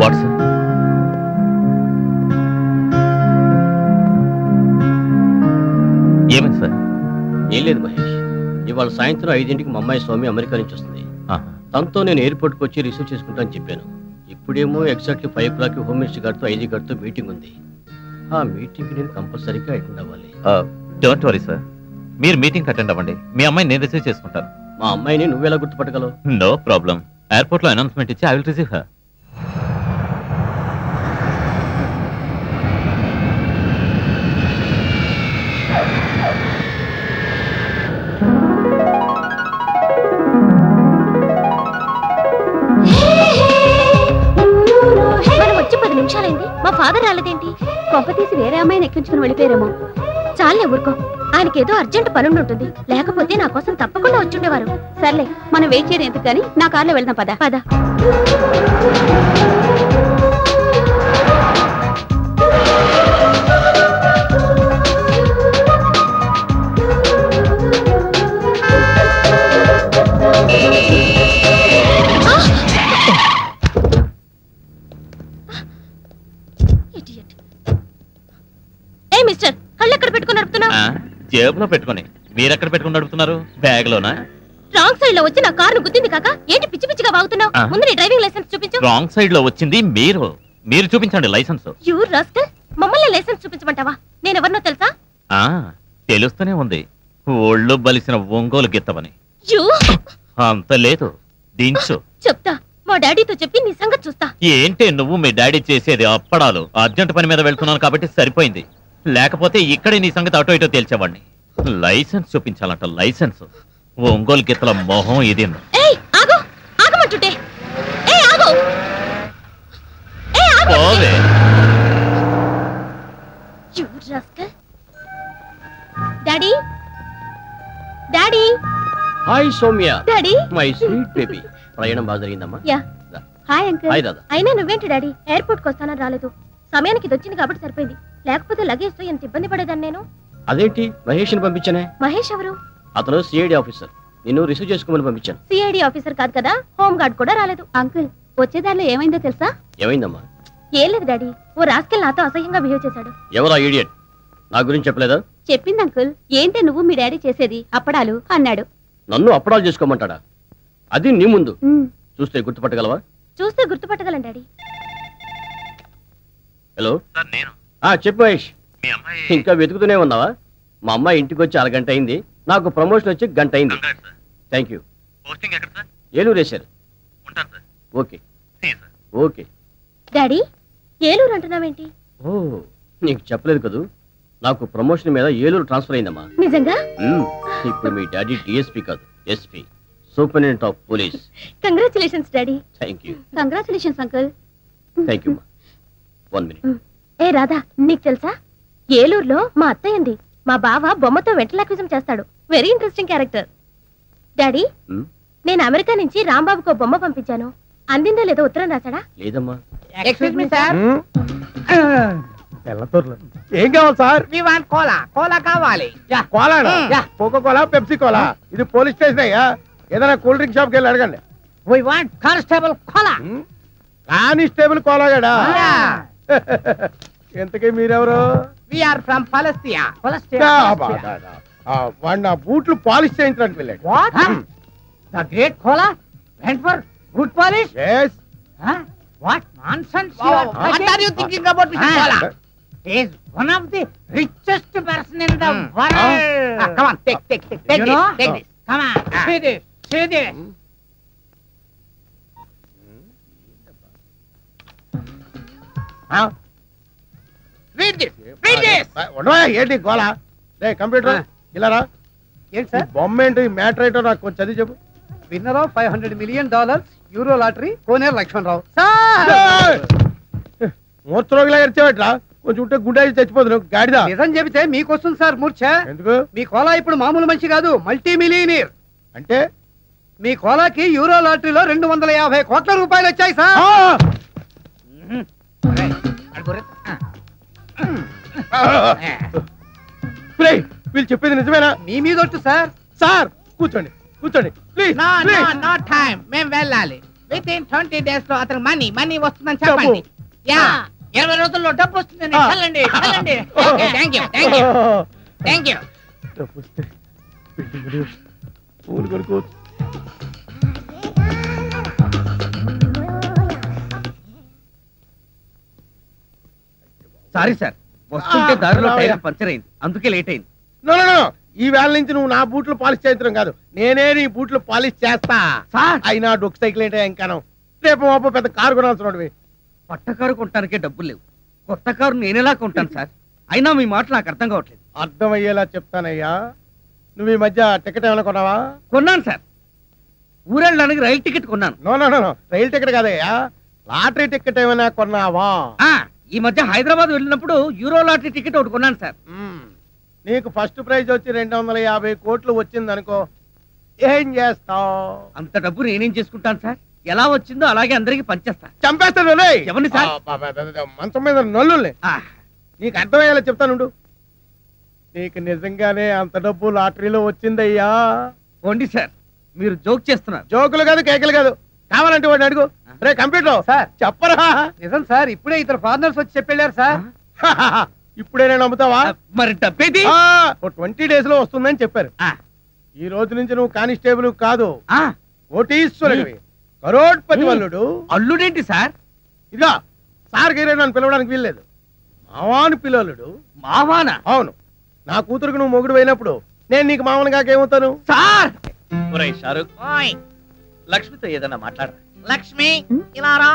WhatsApp ఏమైంది sir? ఏం లేదు మహేష్, ఇవాళ సాయంత్రం 5ంటికి మా అమ్మాయి స్వామి అమెరికా నుంచి వస్తుంది. తనతో నేను ఎయిర్పోర్ట్కి వచ్చి రిసీవ్ చేసుకుంటానని చెప్పాను. ఇప్పుడేమో ఎగ్జాక్ట్లీ 5 o'clock హోమ్ మినిస్టర్ గారితో ఐజీ గారితో మీటింగ్ ఉంది. ఆ మీటింగ్కి నేను కంపల్సరీగా అటెండ్ అవ్వాలి. డోంట్ వరీ సార్, మీరు మీటింగ్ అటెండ్ అవ్వండి. మీ అమ్మాయిని నేను రిసీవ్ చేసుకుంటాను. మా అమ్మాయిని నువ్వెలా గుర్తుపట్టగలవు? No problem. ఎయిర్పోర్ట్ లో అనౌన్స్మెంట్ ఇచ్చి ఐ విల్ రిసీవ్ హర్. మా ఫాదర్ రాలేదేంటి? కొంప తీసి వేరే అమ్మాయిని ఎక్కించుకుని వెళ్ళిపోయారేమో. చాలే ఊరుకో, ఆయనకేదో అర్జెంట్ పనుండి ఉంటుంది, లేకపోతే నా కోసం తప్పకుండా వచ్చుండేవారు. సర్లే, మనం వెయిట్ చేయడం ఎందుకు కానీ నా కార్లో వెళ్దాం. పద పద. జేబులో పెట్టుకుని మీరెక్కడ పెట్టుకుని నడుపుతున్నారు? బ్యాగ్ లోనా? రాంగ్ సైడ్ లో వచ్చి నా కారు గుద్దింది కాక. ఏంటి పిచ్చి పిచ్చిగా వాగుతున్నావు? ముందు నీ డ్రైవింగ్ లైసెన్స్ చూపించు. రాంగ్ సైడ్ లో వచ్చింది మీరు చూపించండి లైసెన్స్. యూ రాస్కల్, మమ్మల్ని లైసెన్స్ చూపించమంటావా? నేనెవరినో తెలుసా? తెలుస్తూనే ఉంది, ఒళ్ళు బలిసిన ఒంగోలు గిత్తవని. అంత లేదు, దించు. చెప్తా, మా డాడీతో చెప్పి నీ సంగతి చూస్తా. ఏంటి నువ్వు మీ డాడీ చేసేది? అప్పడాలు. అర్జెంట్ పని మీద వెళ్తున్నాను కాబట్టి సరిపోయింది, లేకపోతే ఇక్కడే నీ సంగతి అటో ఇటో తేల్చేవాడిని. లైసెన్స్ చూపించాలంట, లైసెన్స్. ఒంగోలు గిత్తల మొహం ఇది. Daddy, daddy. Hi Soumya. Daddy, my sweet baby. ప్రయాణం బాగా జరిగిందమ్మా? యా. Hi uncle. హాయ్ దాదా. అయినా నువ్వేంటి డాడీ ఎయిర్పోర్ట్కి వస్తానని రాలేదు? సమయానికి ఇది వచ్చింది కాబట్టి సరిపోయింది, లేకపోతే లగేజ్ తో ఎంత ఇబ్బంది పడేదాన్ని నేను. అదేంటి, మహేష్ ని పంపించానే? మహేష్ ఎవరు? అతను సిఐడి ఆఫీసర్, నిన్ను రిసీవ్ చేసుకోమని పంపించాను. సిఐడి ఆఫీసర్ కాదు కదా, హోమ్ గార్డ్ కూడా రాలేదు. అంకుల్, వచ్చేదారిలో ఏమైందో తెలుసా? ఏమైందమ్మా? ఏం లేదు డాడీ, ఓ రాస్కెల్ నాతో అసహ్యంగా బిహేవ్ చేశాడు. ఎవరా ఇడియట్? నా గురించి చెప్పలేదా? చెప్పింది అంకుల్. ఏంటి నువ్వు మీ డాడీ చేసేది అప్పడాలు అన్నాడు. నన్ను అప్పడాలు చేసుకోమంటాడా? అది నీ ముందు చూస్తే గుర్తుపట్టగలవా? చూస్తే గుర్తుపట్టగలను డాడీ. హలో, చెప్పు మహేష్. ఇంకా వెతుకుతూనే ఉన్నావా? మా అమ్మాయి ఇంటికి వచ్చి 1/2 గంట అయింది, నాకు ప్రమోషన్ వచ్చి 1 గంట అయింది. Thank you. ఏలూరు వేశారు. Okay okay. డాడీ, ఏలూరు అంటున్నావేంటి? ఓ, నీకు చెప్పలేదు కదూ, నాకు ప్రమోషన్ మీద ఏలూరు ట్రాన్స్ఫర్ అయిందమ్మా. నిజంగా? ఇప్పుడు మీ డాడీ డిఎస్పీ కాదు, SP, superintendent of police. Congratulations daddy. Thank you. Congratulations uncle. Thank you. 1 minute. ఏ రాధా, నీకు తెలుసా ఏలూరులో మా అత్తయ్యంది, మా బావ బొమ్మతో వెంటలాక్విజం చేస్తాడు. Very interesting character. డాడీ, నేను అమెరికా నుంచి రాంబాబుకు బొమ్మ పంపించాను, అందిందో లేదో ఉత్తరం రాశాడా? లేదమ్మా. Excuse me sir. ఏం కావాలి sir? We want cola. Cola కావాలి. Cola? Coca Cola, Pepsi cola? ఇది పోలీస్ స్టేషన్ అయ్యా, ఏదైనా కూల్ డ్రింక్ షాప్కి వెళ్ళి అడగండి. We want constable cola. Constable కోలాగాడా? ఎంతకీ మీరెవరు? We are from Palestine. వాడు నా బూట్లు పాలిష్ చేయించడానికి వెళ్ళాడు. What? The great cola went for boot polish? yes. What nonsense you are talking? What are you thinking about Mr. Kola? He is one of the richest person in the world. Come on, take this. Come on, see this. Read this. ఏంటి గోళ? Computer ఇలా రా. ఏంటి sir? బొమ్మ ఏంటి, matter ఏంటో నాకు కొంచెం చదివి చెప్పు. Winner of $500 million euro lottery Koneru Lakshmanarao. మూర్చరోగిలా ఎరిచేవట్రా, కొంచెం ఉంటే గుండె చచ్చిపోతున్నావు గాడిదా. నిజం చెబితే మీకొస్తుంది సార్ మూర్ఛ. ఎందుకు? మీ కోలా ఇప్పుడు మామూలు మనిషి కాదు, మల్టీ మిలియనీర్. అంటే మీ కోలాకి యూరో లాటరీలో 250 కోట్ల రూపాయలు వచ్చాయి సార్. వీళ్ళు చెప్పేది నిజమేనా? మీ మీద ఒట్టు సార్. సార్ కూర్చోండి ప్లీజ్. No time. మేము వెళ్ళాలి. విత్ ఇన్ 20 days లో అతను మనీ వస్తుందని చెప్పండి. యా 20 రోజుల్లో డబ్బు వస్తుందని చల్లండి. Thank you. సారీ సార్, వస్తుంటే దారిలో టైర్ పంచర్ అయింది, అందుకే లేట్ అయింది. నో ఈ వేళ నుంచి నువ్వు నా బూట్లు పాలిష్ చేయించడం కాదు, నేనే నీ బూట్లు పాలిష్ చేస్తా. అయినా డొక్ సైకిల్ ఏంటో ఇంకాను. రేపు మాపో పెద్ద కారు కొనాల్సినవి. పట్ట కారు కొనడానికే డబ్బులు లేవు, కొత్త కారు నేనేలా కొంటాను సార్? అయినా మీ మాటలు నాకు అర్థం కావట్లేదు. అర్థమయ్యేలా చెప్తానయ్యా. నువ్వు ఈ మధ్య టికెట్ ఏమైనా కొన్నావా? కొన్నాను సార్, ఊరెళ్ళడానికి రైలు టికెట్ కొన్నాను. నో రైలు టికెట్ కాదయ్యా, లాటరీ టికెట్ ఏమైనా కొన్నావా? ఈ మధ్య హైదరాబాద్ వెళ్ళినప్పుడు యూరో లాటరీ టికెట్ ఒకటి కొన్నాను సార్. నీకు ఫస్ట్ ప్రైజ్ వచ్చి 250 కోట్లు వచ్చింది అనుకో, ఏం చేస్తావు? అంత డబ్బు నేనేం చేసుకుంటాను సార్? ఎలా వచ్చిందో అలాగే అందరికి పంచేస్తా. చంపేస్తాను. ఎవరిని సార్? మంచం మీద నల్లుల్ని. నీకు అర్థమయ్యేలా చెప్తానుండు. నీకు నిజంగానే అంత డబ్బు లాటరీలో వచ్చిందయ్యా. పోండి సార్, మీరు జోక్ చేస్తున్నారు. జోకులు కాదు, కేకలు కాదు. కావాలంటే వాడిని అడుగు. రే కంప్యూటర్ సార్ చెప్పరా? నిజం సార్, ఇప్పుడే ఇద్దరు ఫారినర్స్ వచ్చి చెప్పారు సార్. ఇప్పుడే నేను నమ్ముతావా? మరి డబ్బేది? 20 days లో వస్తుందని చెప్పారు. ఈ రోజు నుంచి నువ్వు కానిస్టేబుల్ కాదు, కోటీశ్వరుడివి, కరోడ్పతి వల్లుడు. అల్లుడేంటి సార్? ఇదిగా సార్ గీరే నన్ను పిలవడానికి వీల్లేదు, మావాను పిల్లలుడు. మావానా? అవును, నా కూతురుకు నువ్వు మొగుడు అయినప్పుడు నేను నీకు మామూలు కాకేమవుతాను? సార్ షారుఖ్, లక్ష్మితో ఏదన్నా మాట్లాడరా? లక్ష్మి ఇలా రా.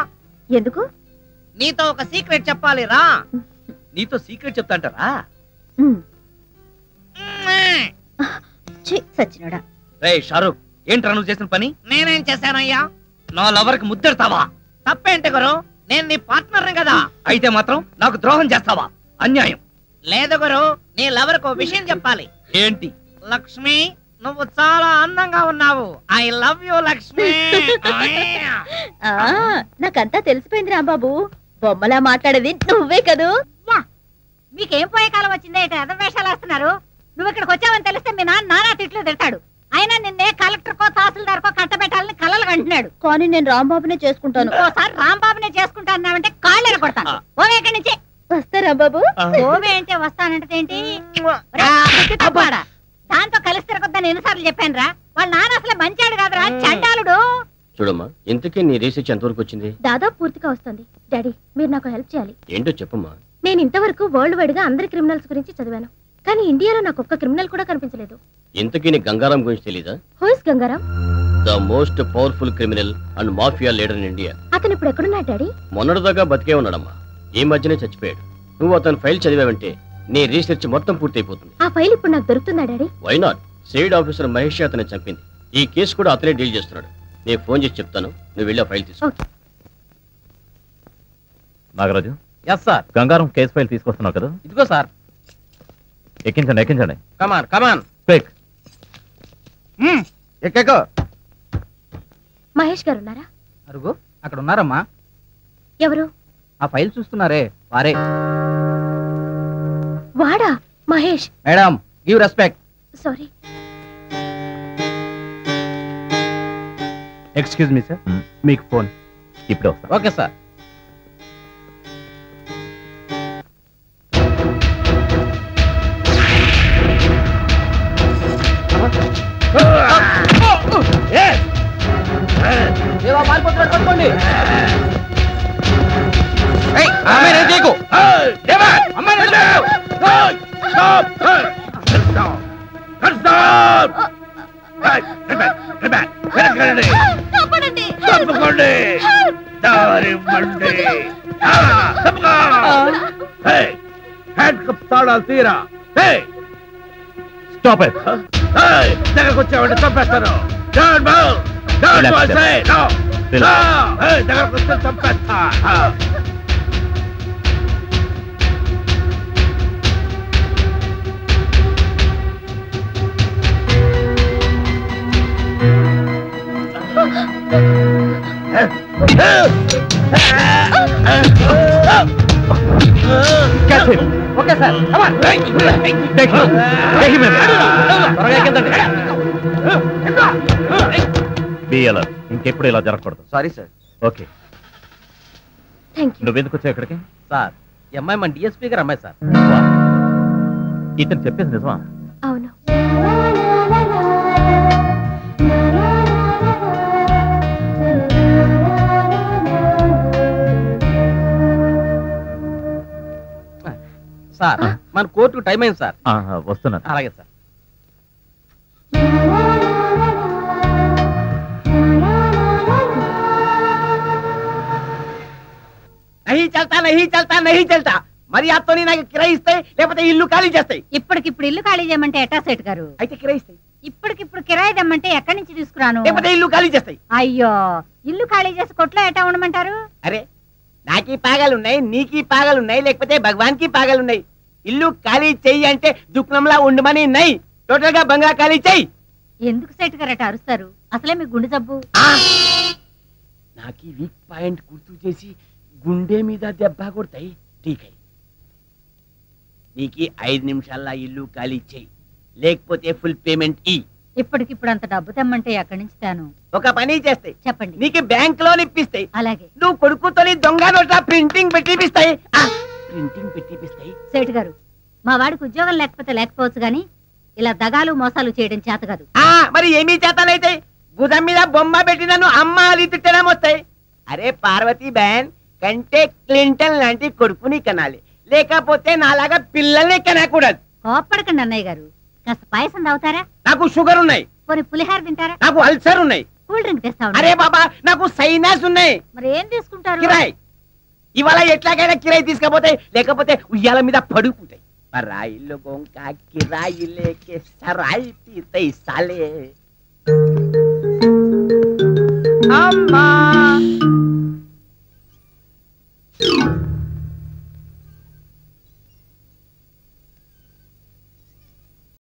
ఎందుకు? నీతో ఒక సీక్రెట్ చెప్పాలి రా. నీతో సీక్రెట్ చెప్తాంటారా? సచ్చినోడా. రే షారుఖ్, ఏంట్రా నువ్వు చేసిన పని? నేనేం చేశానయ్యా? నా లవర్కి ముద్దెడతావా? తప్పేంటి గురు, నేను నీ పార్ట్నర్ కదా. అయితే మాత్రం నాకు ద్రోహం చేస్తావా? అన్యాయం. లేదు గురు, నీ లవర్ కు విషయం చెప్పాలి. ఏంటి? లక్ష్మి, నువ్వు చాలా అందంగా ఉన్నావు. I love you Lakshmi. నాకంతా తెలిసిపోయింది రాంబాబు, బొమ్మలా మాట్లాడేది నువ్వే కదూ. మీకేం పోయే కాలం వచ్చిందే, వేషాలు వేస్తున్నారు. నువ్వు ఇక్కడికి వచ్చావని తెలిస్తే మీ నాన్న తిట్లు తిడతాడు. అయినా నిన్నే కలెక్టర్ కో తహసీల్దార్ కో కట్టబెట్టాలని కలలు కంటున్నాడు. కానీ నేను రాంబాబునే చేసుకుంటాను. ఓసారి రాంబాబునే చేసుకుంటానంటే కాళ్ళని కొడతాను. ఓవే ఇక్కడి నుంచి. వస్తా రాంబాబు. ఓవే అంటే వస్తానంటే ఏంటి? దాంతో కలిసి తిరగొద్దని ఎన్నిసార్లు చెప్పాను రా. వాళ్ళ నాన్న అసలు మంచాడు కాదురా, చండాలుడు. చూడమ్మా, ఇంతకీ నీ రీసెర్చ్ ఎంతవరకు వచ్చింది? దాదాపు పూర్తిగా వస్తుంది. డాడీ, మీరు నాకు హెల్ప్ చేయాలి. ఏంటో చెప్పమ్మా. నేను ఇంతవరకు వరల్డ్ వైడ్ గా అందరి క్రిమినల్స్ గురించి చదివాను, కానీ ఇండియాలో నాకు ఒక్క క్రిమినల్ కూడా కనిపించలేదు. ఇంతకీ నీ గంగారాం గురించి తెలీదా? Who is Gangaram? The most powerful criminal and mafia leader in India. అతను ఇప్పుడు ఎక్కడున్నాడు డాడీ? మొన్నటిదాకా బతికే ఉన్నాడమ్మా, ఈ మధ్యనే చచ్చిపోయాడు. నువ్వు అతని ఫైల్ చదివావంటే నీ రీసెర్చ్ మొత్తం పూర్తయిపోతుంది. ఆ ఫైల్ ఇప్పుడు నాకు దొరుకుతుందా daddy? Why not? Side officer Mahesh అతన్ని చంపింది. ఈ కేసు కూడా అతనే డీల్ చేస్తున్నాడు. నేను ఫోన్ చేసి చెప్తాను, నువ్వు వెళ్ళి ఆ ఫైల్ తీసుకో. Nagaraju. Yes sir. Gangaram case file తీసుకొస్తున్నావు కదా? ఇదిగో సార్. ఎక్కించండి. Come on come on. క్విక్. ఎక్కో. మహేష్ గారు ఉన్నారా? అరుగు, అక్కడ ఉన్నారమ్మా. ఎవరు? ఆ ఫైల్ చూస్తున్నారే వారే. వాడా Mahesh? Madam, give respect. Sorry. Excuse me sir, మీకు ఫోన్. ఇప్పుడు వస్తా. Okay sir. పట్టుకోండి. తీరా స్టాప్ ఇట్. దగ్గరకు వచ్చావంటే చంపేస్తాను. దగ్గరకు వస్తే చంపేస్తా. Okay sir. ఇంకెప్పుడు ఇలా జరగకూడదు. Sorry sir. Okay, thank you. నువ్వెందుకు వచ్చావు ఇక్కడికి? సార్ ఈ అమ్మాయి మన డిఎస్పీ గారు అమ్మాయి సార్. వా. ఇతను చెప్పేది నిజమా? అవును. సార్ మన కోర్టుకు టైం అయింది సార్. వస్తున్నాను. అలాగే సార్. నహీ చల్తా నహీ చల్తా నహీ చల్తా. మరి అతని నాకు కిరాయిస్తాయి, లేకపోతే ఇల్లు ఖాళీ చేస్తాయి. ఇప్పటికిప్పుడు ఇల్లు ఖాళీ చేయమంటే ఎట్టా సేట్ గారు? అయితే కిరాయిస్తాయి, ఇప్పటికిప్పుడు కిరాయి దమ్మంటే ఎక్కడి నుంచి తీసుకురాను? లేకపోతే ఇల్లు ఖాళీ చేస్తాయి. అయ్యో, ఇల్లు ఖాళీ చేసి కొట్లో ఎట్టా ఉండమంటారు? అరే నాకీ పాగాలున్నాయి, నీకీ పాగాలున్నాయి, లేకపోతే భగవాన్ కి పాగాలున్నాయి. ఇల్లు ఖాళీ చెయ్యి అంటే దుఃఖంలా ఉండమని నై. టోటల్ గా బంగ్లా ఖాళీ చెయ్యి. ఎందుకు సేట్ గారు అట్ట అరుస్తారు? అసలే మీకు గుండె జబ్బు. నాకీ వీక్ పాయింట్ గుర్తు చేసి గుండె మీద దెబ్బ కొడతాయి. ఠీక్ అయి నీకు 5 నిమిషాల్లో ఇల్లు ఖాళీ చెయ్యి, లేకపోతే ఫుల్ పేమెంట్ ఈ. ఇప్పటికిప్పుడు అంత డబ్బు తెమ్మంటే ఎక్కడి నుంచి తాను? ఒక పని చేస్తాయి, చెప్పండి. నీకు బ్యాంక్ లోన్ ఇప్పిస్తాయి. అలాగే. నువ్వు కొడుకుతోని దొంగ నోట్ల ప్రింటింగ్ పెట్టిపిస్తాయి. ప్రింటింగ్ పెట్టిపిస్తాయి. సేట్ గారు, మా వాడికి ఉద్యోగం లేకపోతే లేకపోవచ్చు గాని ఇలా దగాలు మోసాలు చేయడం చేత కాదు. మరి ఏమీ చేతనైతే భుజం మీద బొమ్మ పెట్టి నన్ను అమ్మ అది తిట్టడం వస్తాయి. అరే పార్వతీ బ్యాన్ కంటే క్లింటన్ లాంటి కొడుకుని కనాలి, లేకపోతే నాలాగా పిల్లల్ని కనకూడదు. కోప్పడకండి అన్నయ్య గారు. కాస్త పాయసం తాగుతారా? నాకు షుగర్ ఉన్నాయి. పోనీ పులిహార తింటారా? నాకు అల్సర్ ఉన్నాయి. కూల్ డ్రింక్ తెస్తా అరే బాబా నాకు సైనస్ ఉన్నాయి. మరి ఏం తీసుకుంటారు? కిరాయి. ఇవాళ ఎట్లాగైనా కిరాయి తీసుకపోతే, లేకపోతే ఉయ్యాల మీద పడుకుంటాయి. పరాయి లోగోं का किराई लेके सराय पीते साले. అమ్మా